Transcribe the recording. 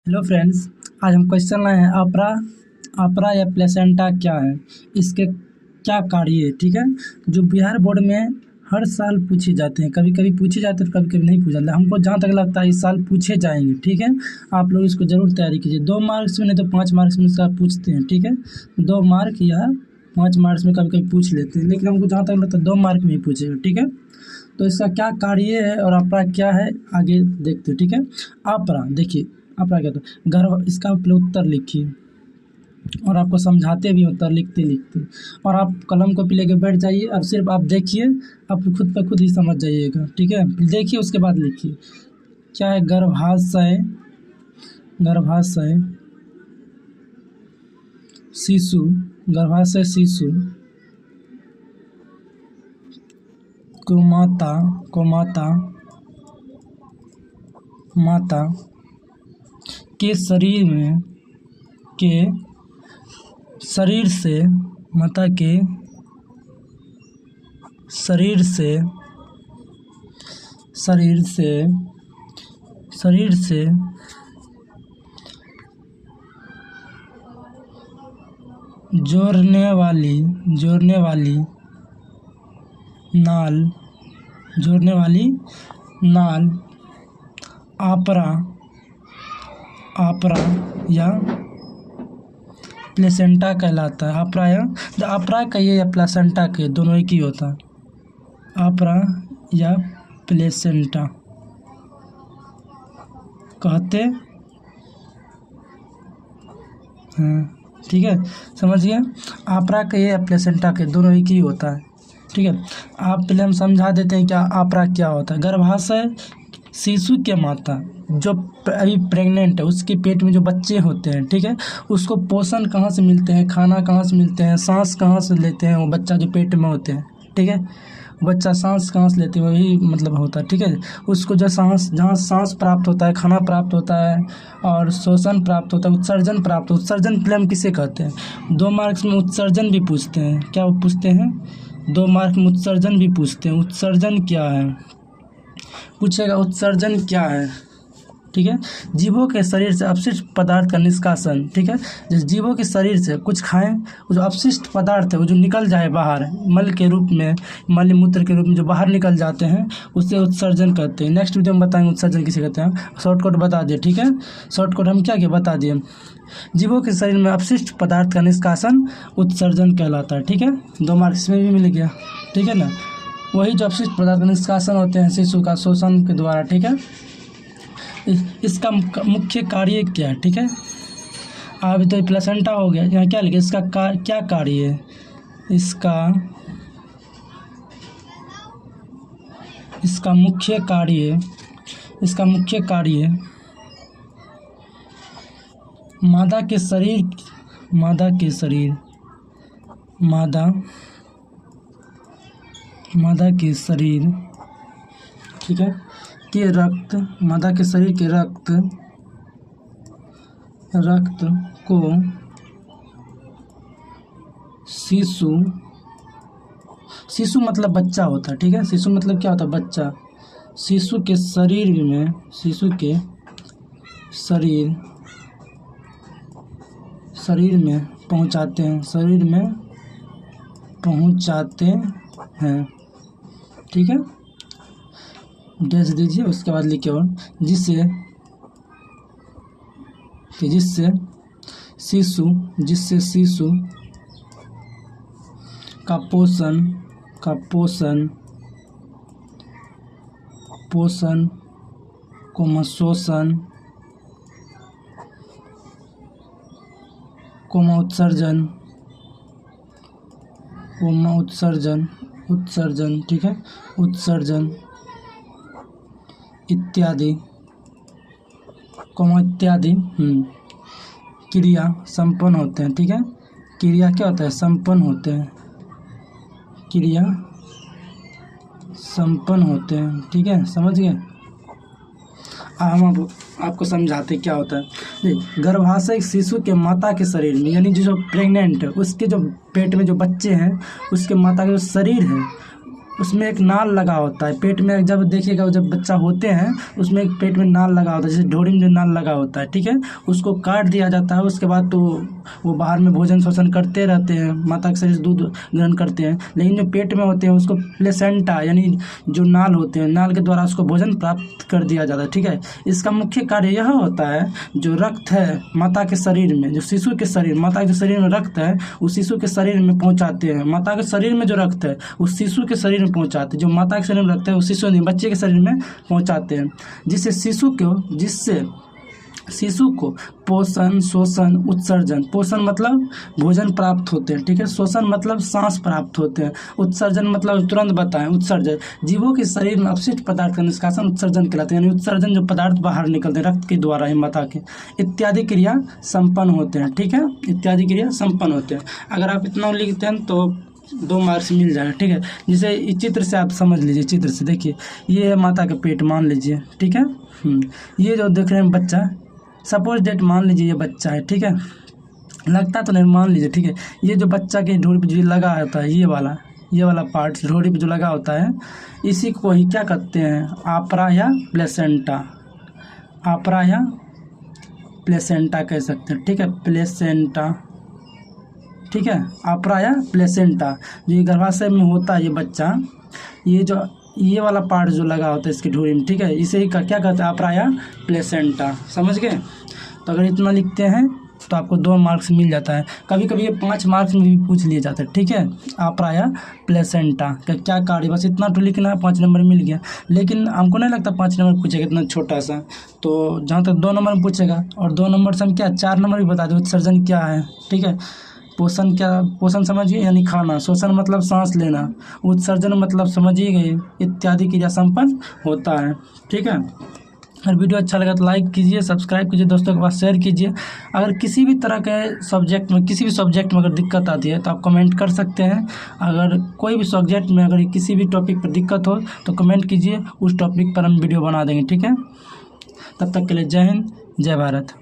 Hello friends, आज हम question लाए हैं अपरा या प्लेसेंटा क्या है, इसके क्या कार्य है। ठीक है, जो बिहार बोर्ड में हर साल पूछे जाते हैं, कभी कभी पूछे जाते हैं, कभी कभी नहीं पूछे जाते। हमको जहाँ तक लगता है इस साल पूछे जाएंगे। ठीक है, आप लोग इसको ज़रूर तैयारी कीजिए। 2 मार्क्स में नहीं तो 5 मार्क्स में इसका पूछते हैं। ठीक है, 2 मार्क या 5 मार्क्स में कभी कभी पूछ लेते हैं, लेकिन हमको जहाँ तक लगता है 2 मार्क में ही पूछेगा। ठीक है, तो इसका क्या कार्य है और अपरा क्या है आगे देखते हैं। ठीक है, अपरा देखिए, अपरा क्या था, गर्भ। इसका पहले उत्तर लिखिए और आपको समझाते भी उत्तर लिखते लिखते, और आप कलम को लेके बैठ जाइए। अब सिर्फ आप देखिए, आप खुद पर खुद ही समझ जाइएगा। ठीक है, देखिए उसके बाद लिखिए क्या है। गर्भाशय, गर्भाशय शिशु, गर्भाशय शिशु को माता के शरीर में शरीर से माता के शरीर से जोड़ने वाली नाल अपरा या प्लेसेंटा कहलाता है। अपरा कहिए या प्लेसेंटा कहिए, दोनों एक ही होता है। अपरा या प्लेसेंटा कहते हैं। ठीक है, समझ गए। अपरा कहिए या प्लेसेंटा कहिए, दोनों एक ही होता है। ठीक है, आप पहले हम समझा देते हैं क्या अपरा क्या होता है। गर्भाशय शिशु के माता जो अभी प्रेग्नेंट है, उसके पेट में जो बच्चे होते हैं, ठीक है, उसको पोषण कहाँ से मिलते हैं, खाना कहाँ से मिलते हैं, सांस कहाँ से लेते हैं वो बच्चा जो पेट में होते हैं। ठीक है, बच्चा सांस कहाँ से लेते हैं वही मतलब होता है। ठीक है, उसको जो जहाँ सांस प्राप्त होता है, खाना प्राप्त होता है और शोषण प्राप्त होता है, उत्सर्जन प्राप्त होता है। उत्सर्जन पहले हम किसे कहते हैं, 2 मार्क्स में उत्सर्जन भी पूछते हैं। क्या वो पूछते हैं, 2 मार्क में उत्सर्जन भी पूछते हैं। उत्सर्जन क्या है पूछेगा, उत्सर्जन क्या है। ठीक है, जीवों के शरीर से अपशिष्ट पदार्थ का निष्कासन। ठीक है, जिस जीवों के शरीर से कुछ खाएं, वो जो अपशिष्ट पदार्थ है वो जो निकल जाए बाहर, मल के रूप में, मल मूत्र के रूप में जो बाहर निकल जाते हैं, उससे उत्सर्जन कहते हैं। नेक्स्ट वीडियो में बताएंगे उत्सर्जन किसे कहते हैं। शॉर्टकट बता दिए। ठीक है, शॉर्टकट हम क्या बता दिए, जीवों के शरीर में अपशिष्ट पदार्थ का निष्कासन उत्सर्जन कहलाता है। ठीक है, 2 मार्क इसमें भी मिल गया। ठीक है ना, वही जो अपशिष्ट पदार्थ का निष्कासन होते हैं शिशु का शोषण के द्वारा। ठीक है, इसका मुख्य कार्य क्या है। ठीक है, अभी तो प्लेसेंटा हो गया, यहाँ क्या लिखे, इसका क्या कार्य है। इसका मुख्य कार्य मादा के शरीर, ठीक है, के रक्त, मादा के शरीर के रक्त को शिशु मतलब बच्चा होता है। ठीक है, शिशु मतलब क्या होता है, बच्चा। शिशु के शरीर में पहुंचाते हैं। ठीक है, डैश दीजिए, उसके बाद लिखिए और जिससे शिशु का पोषण शोषण उत्सर्जन, ठीक है, उत्सर्जन इत्यादि क्रिया संपन्न होते हैं। ठीक है, क्रिया क्या होता है, संपन्न होते हैं। ठीक है, समझ गए। हम आपको समझाते क्या होता है। देखिए, गर्भाशय शिशु के माता के शरीर में, यानी जो प्रेग्नेंट है उसके जो पेट में जो बच्चे हैं उसके माता का जो शरीर है उसमें एक नाल लगा होता है पेट में। जब देखिएगा जब बच्चा होते हैं उसमें एक पेट में नाल लगा होता है, जैसे ढोरी में जो नाल लगा होता है, ठीक है, उसको काट दिया जाता है। उसके बाद तो वो बाहर में भोजन शोषण करते रहते हैं, माता के शरीर से दूध ग्रहण करते हैं। लेकिन जो पेट में होते हैं उसको प्लेसेंटा यानी जो नाल होते हैं, नाल के द्वारा उसको भोजन प्राप्त कर दिया जाता है, ठीक है। इसका मुख्य कार्य यह होता है, जो रक्त है माता के शरीर में, जो शिशु के शरीर, माता के शरीर में रक्त है उस शिशु के शरीर में पहुंचाते हैं। माता के शरीर में जो रक्त है उस शिशु के शरीर में पहुंचाते हैं, जो माता के शरीर में रक्त है उस शिशु नहीं बच्चे के शरीर में पहुंचाते हैं, जिससे शिशु को पोषण, शोषण, उत्सर्जन। पोषण मतलब भोजन प्राप्त होते हैं, ठीक है। शोषण मतलब सांस प्राप्त होते हैं। उत्सर्जन मतलब तुरंत बताएं, उत्सर्जन जीवों के शरीर में अपशिष्ट पदार्थ का निष्कासन उत्सर्जन कहलाते हैं, यानी उत्सर्जन जो पदार्थ बाहर निकलते हैं रक्त के द्वारा ही माता के, इत्यादि क्रिया संपन्न होते हैं, ठीक है, इत्यादि क्रिया संपन्न होते हैं। अगर आप इतना लिखते हैं तो 2 मार्क्स मिल जाएगा, ठीक है। जैसे इस चित्र से आप समझ लीजिए, चित्र से देखिए ये है माता का पेट मान लीजिए, ठीक है। ये जो देख रहे हैं बच्चा, सपोज डेट मान लीजिए ये बच्चा है, ठीक है, लगता तो नहीं, मान लीजिए, ठीक है। ये जो बच्चा के ढोरी पे जो लगा होता है, ये वाला पार्ट ढोरी पे जो लगा होता है, इसी को ही क्या कहते हैं, आपरा या प्लेसेंटा, आपरा या प्लेसेंटा कह सकते हैं, ठीक है, प्लेसेंटा, ठीक है, आपरा या प्लेसेंटा। जो ये गर्भाशय में होता है ये बच्चा, ये वाला पार्ट जो लगा होता है इसकी ढोरी में, ठीक है, इसे ही क्या कहते हैं, आपरा या प्लेसेंटा। समझ गए। तो अगर इतना लिखते हैं तो आपको 2 मार्क्स मिल जाता है। कभी कभी ये 5 मार्क्स में भी पूछ लिया जाता है, ठीक है। आपरा या प्लेसेंटा का क्या कार्य, बस इतना तो लिखना है, 5 नंबर मिल गया। लेकिन हमको नहीं लगता 5 नंबर पूछेगा इतना छोटा सा, तो जहाँ तक 2 नंबर में पूछेगा, और 2 नंबर से हम क्या 4 नंबर भी बता दें, उत्सर्जन क्या है, ठीक है। पोषण क्या, पोषण समझिए यानी खाना, शोषण मतलब सांस लेना, उत्सर्जन मतलब समझिए गए, इत्यादि क्रिया संपन्न होता है, ठीक है। अगर वीडियो अच्छा लगा तो लाइक कीजिए, सब्सक्राइब कीजिए, दोस्तों के पास शेयर कीजिए। अगर किसी भी तरह के सब्जेक्ट में, किसी भी सब्जेक्ट में अगर दिक्कत आती है तो आप कमेंट कर सकते हैं। अगर कोई भी सब्जेक्ट में अगर किसी भी टॉपिक पर दिक्कत हो तो कमेंट कीजिए, उस टॉपिक पर हम वीडियो बना देंगे, ठीक है। तब तक के लिए जय हिंद, जय भारत।